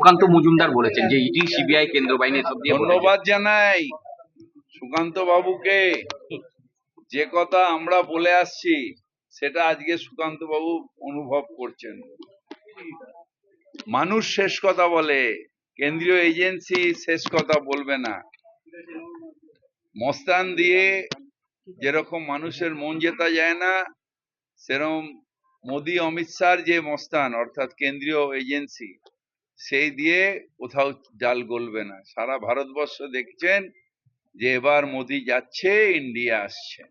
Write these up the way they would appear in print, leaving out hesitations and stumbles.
সুকান্ত মজুমদার বলেছেন যে ED CBI কেন্দ্র বাহিনী সব দিয়ে ধন্যবাদ জানাই সুকান্ত বাবুকে। যে কথা আমরা বলে আসছি সেটা আজকে সুকান্ত বাবু অনুভব করছেন। মানুষ শেষ কথা বলে, কেন্দ্রীয় এজেন্সি শেষ কথা বলবে না। মস্তান দিয়ে যেরকম মানুষের মন জেতা যায় না, সেরকম মোদি অমিত শাহর যে মস্তান অর্থাৎ কেন্দ্রীয় এজেন্সি, সেই দিয়ে কোথাও জাল গলবে না। সারা ভারতবর্ষ দেখছেন যে এবার মোদি যাচ্ছে, ইন্ডিয়া আসছে।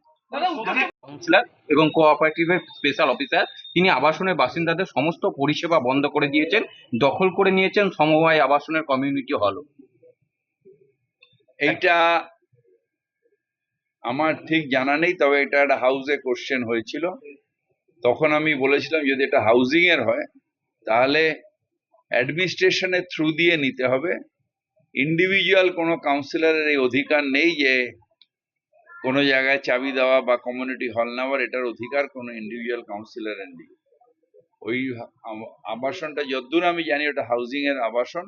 কাউন্সিলর এবং কোঅপারেটিভের স্পেশাল অফিসার তিনি আবাসনের বাসিন্দাদের সমস্ত পরিষেবা বন্ধ করে দিয়েছেন, দখল করে নিয়েছেন সমবায় আবাসনের কমিউনিটি হল। এইটা আমার ঠিক জানা নেই, তবে এটা একটা হাউসে কোশ্চেন হয়েছিল। তখন আমি বলেছিলাম যদি এটা হাউজিং এর হয় তাহলে অ্যাডমিনিস্ট্রেশনের থ্রু দিয়ে নিতে হবে। ইন্ডিভিজুয়াল কোনো কাউন্সিলরের এই অধিকার নেই যে কোনো জায়গায় চাবি দেওয়া বা কমিউনিটি হল নেওয়ার, এটার অধিকার কোনো ইন্ডিভিজুয়াল কাউন্সিলরের নেই। ওই আবাসনটা যতদূর আমি জানি ওটা হাউজিং এর আবাসন,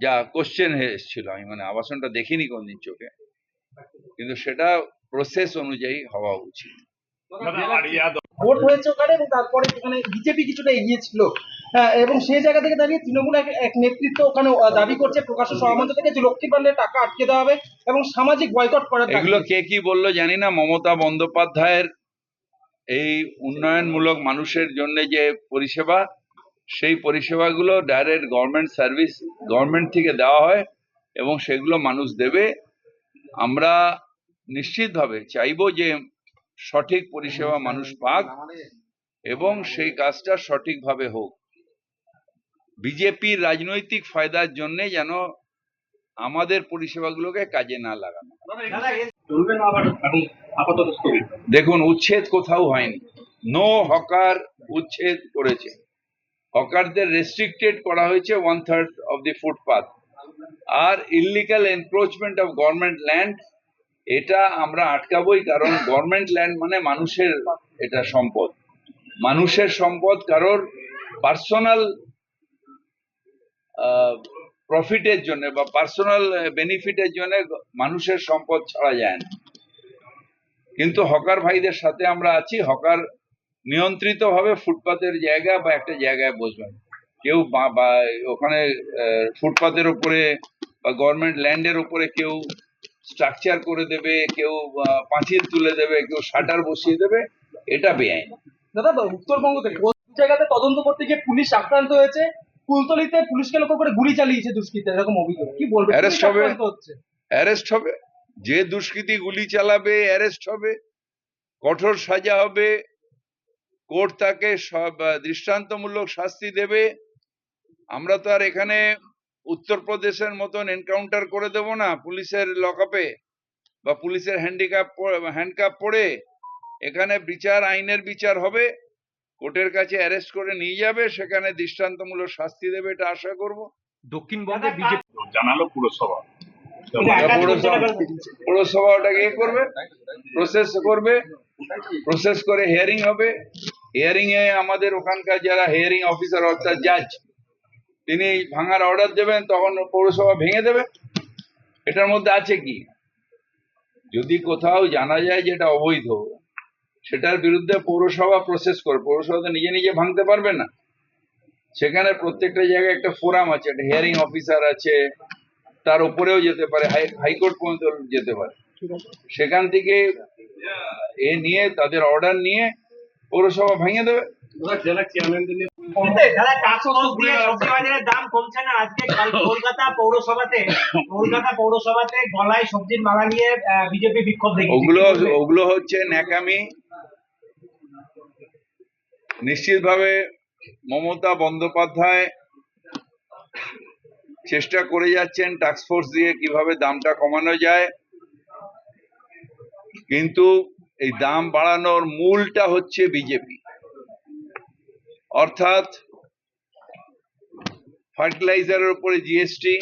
যা কোশ্চেন এসেছিল। আমি মানে আবাসনটা দেখিনি কোনদিন চোখে, কিন্তু সেটা প্রসেস অনুযায়ী হওয়া উচিত। ভোট হয়েছে ওখানে এবং তারপরে সেখানে বিজেপি কিছুটা এগিয়ে ছিল, এবং সেই জায়গা থেকে দাঁড়িয়ে তৃণমূল এক নেতৃত্ব ওখানে দাবি করছে প্রকাশ্য সভামঞ্চ থেকে যে লক্ষ্মীর ভান্ডারের টাকা আটকে দেওয়া হবে এবং সামাজিক বয়কট করার। এগুলো কে কি বললো জানি না। মমতা বন্দ্যোপাধ্যায়ের এই উন্নয়নমূলক মানুষের জন্য যে পরিষেবা, সেই পরিষেবাগুলো ডাইরেক্ট গভর্নমেন্ট সার্ভিস, গভর্নমেন্ট থেকে দেওয়া হয় এবং সেগুলো মানুষ দেবে। আমরা নিশ্চিতভাবে চাইবো যে সঠিক পরিষেবা মানুষ পাক এবং সেই কাজটা সঠিকভাবে হোক। বিজেপির রাজনৈতিক ফায়দার জন্য যেন আমাদের পরিষেবাগুলোকে কাজে না লাগানো। দেখুন, উচ্ছেদ কোথাও হয়নি। নো হকার উচ্ছেদ করেছে। হকারদের রেস্ট্রিক্টেড করা হয়েছে 1/3 অফ দি ফুটপাথ। আর illegal encroachment of government land, এটা আমরা আটকাবোই, কারণ গভর্নমেন্ট ল্যান্ড মানে মানুষের এটা সম্পদ। মানুষের সম্পদ কারোর পার্সোনাল প্রফিটের জন্য বা পার্সোনাল বেনিফিটের জন্য মানুষের সম্পদ ছাড়া যায় না। কিন্তু হকার ভাইদের সাথে আমরা আছি। হকার নিয়ন্ত্রিত ভাবে ফুটপাতের জায়গা বা একটা জায়গায় বসবেন। কেউ ওখানে ফুটপাতের উপরে বা গভর্নমেন্ট ল্যান্ডের উপরে কেউ স্ট্রাকচার করে দেবে, কেউ পাঁচিল তুলে দেবে, কেউ শাটার বসিয়ে দেবে, এটা বেআইনি। দাদা, উত্তরবঙ্গ থেকে জায়গাতে তদন্ত করতে গিয়ে পুলিশ আক্রান্ত হয়েছে, কুলতলিতে পুলিশকে লক্ষ্য করে গুলি চালিয়েছে দুষ্কৃতীরা, এরকম অভিযোগ। কি বলবেন? অ্যারেস্ট হবে, অ্যারেস্ট হবে। যে দুষ্কৃতী গুলি চালাবে অ্যারেস্ট হবে, কঠোর সাজা হবে, কোর্ট তাকে সব দৃষ্টান্তমূলক শাস্তি দেবে। আমরা তো আর এখানে উত্তরপ্রদেশের মতন এনকাউন্টার করে দেব না পুলিশের লকআপে বা পুলিশের হ্যান্ডকাপ পড়ে। এখানে বিচার, আইনের বিচার হবে, কোর্টের কাছে অ্যারেস্ট করে নিয়ে যাবে, সেখানে দৃষ্টান্তমূলক শাস্তি দেবে, এটা আশা করব। দক্ষিণবঙ্গে বিজেপি জানালো পুরসভা, পৌরসভা ওটাকে করবে, প্রসেস করবে, প্রসেস করে হিয়ারিং হবে। হিয়ারিং এ আমাদের ওখানকার যারা হিয়ারিং অফিসার অর্থাৎ জাজ, তিনি ভাঙার অর্ডার দেবেন, তখন পৌরসভা ভেঙে দেবে। এটার মধ্যে আছে কি? যদি কোথাও জানা যায় যেটা অবৈধ, সেটার বিরুদ্ধে পৌরসভা প্রসেস করে। পৌরসভা তো নিজে নিজে ভাঙতে পারবে না। সেখানে প্রত্যেকটা জায়গায় একটা ফোরাম আছে, একটা হিয়ারিং অফিসার আছে, তার উপরেও যেতে পারে, হাইকোর্ট পর্যন্ত যেতে পারে। সেখান থেকে এ নিয়ে তাদের অর্ডার নিয়ে পৌরসভা ভেঙে দেবে। দাম কমছে না। আজকে কলকাতা পৌরসভাতে গলায় সবজির মালা নিয়ে বিজেপি বিক্ষোভ দেখেছে। ওগুলো হচ্ছে ন্যাকামি। নিশ্চিতভাবে মমতা বন্দ্যোপাধ্যায় চেষ্টা করে যাচ্ছেন টাস্কফোর্স দিয়ে কিভাবে দামটা কমানো যায়, কিন্তু এই দাম বাড়ানোর মূলটা হচ্ছে বিজেপি। অর্থাৎ ফার্টিলাইজারের উপরে জিএসটি,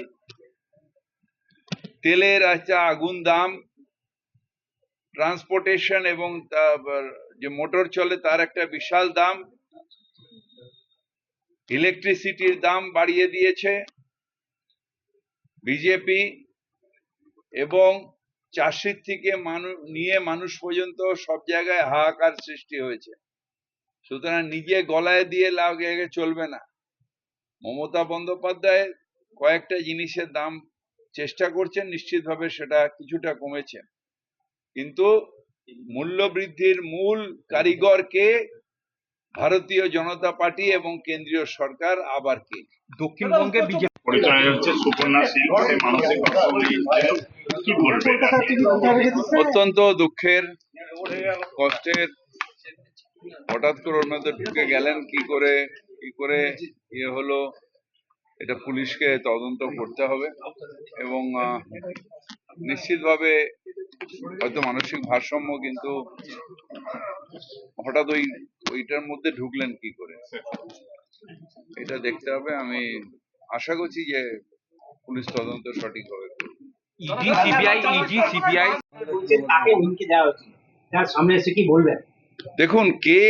তেলের একটা আগুন দাম, ট্রান্সপোর্টেশন এবং যে মোটর চলে তার একটা বিশাল দাম, ইলেকট্রিসিটির দাম বাড়িয়ে দিয়েছে। বিজেপি এবং চাষির থেকে মানুষ পর্যন্ত সব জায়গায় হাহাকার সৃষ্টি হয়েছে। সুতরাং নিজে গলায় দিয়ে লাগে চলবে না। মমতা বন্দ্যোপাধ্যায় কয়েকটা জিনিসের দাম চেষ্টা করছেন, নিশ্চিতভাবে সেটা কিছুটা কমেছে, কিন্তু মূল্য বৃদ্ধির মূল কারিগর কে? ভারতীয় জনতা পার্টি এবং কেন্দ্রীয় সরকার। আবার কে? দক্ষিণবঙ্গে বিজেপি পরিচয় হচ্ছে সুকন্যা সিং, মানসিক অসুবিধা কি বলবেন? অত্যন্ত দুঃখের, কষ্টের। হঠাৎ করে ওর মধ্যে ঢুকে গেলেন কি করে ইয়ে হলো, এটা পুলিশকে তদন্ত করতে হবে এবং নিশ্চিতভাবে হয়তো মানসিক ভারসাম্য, কিন্তু হঠাৎ ওইটার মধ্যে ঢুকলেন কি করে এটা দেখতে হবে। আমি আশা করছি যে পুলিশ তদন্ত সঠিকভাবে করবে। ইডি সিবিআই বলছেন তাকে হুমকি দেওয়া হচ্ছে, তার সামনে এসে কি বলবেন? দেখুন, কে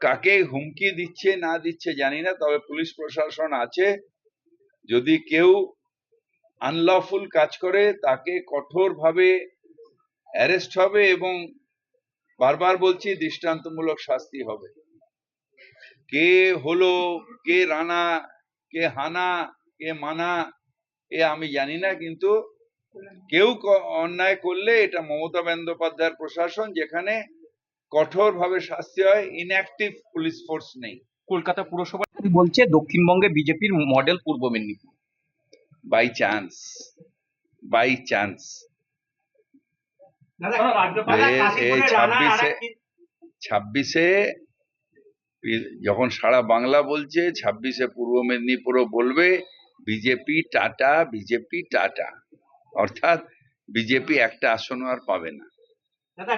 কাকে হুমকি দিচ্ছে না দিচ্ছে জানি না, তবে পুলিশ প্রশাসন আছে। যদি কেউ আনলফুল কাজ করে তাকে কঠোরভাবে অ্যারেস্ট হবে এবং বারবার বলছি দৃষ্টান্তমূলক শাস্তি হবে। কে হলো, কে রানা, কে হানা, কে মানা, আমি জানি না, কিন্তু কেউ অন্যায় করলে এটা মমতা বন্দ্যোপাধ্যায়ের প্রশাসন, যেখানে কঠোরভাবে শাস্তি হয়। ইনঅ্যাক্টিভ পুলিশ ফোর্স নেই। কলকাতা পুরসভা বলছে দক্ষিণবঙ্গে বিজেপির model Purba Medinipur. By chance দাদা রাজ্যপালের কাশীপুরে রানা আরেকটি 26-এ যখন সারা বাংলা বলছে, 26-এ পূর্ব মেদিনীপুরও বলবে বিজেপি টাটা, অর্থাৎ বিজেপি একটা আসনও আর পাবে না। দাদা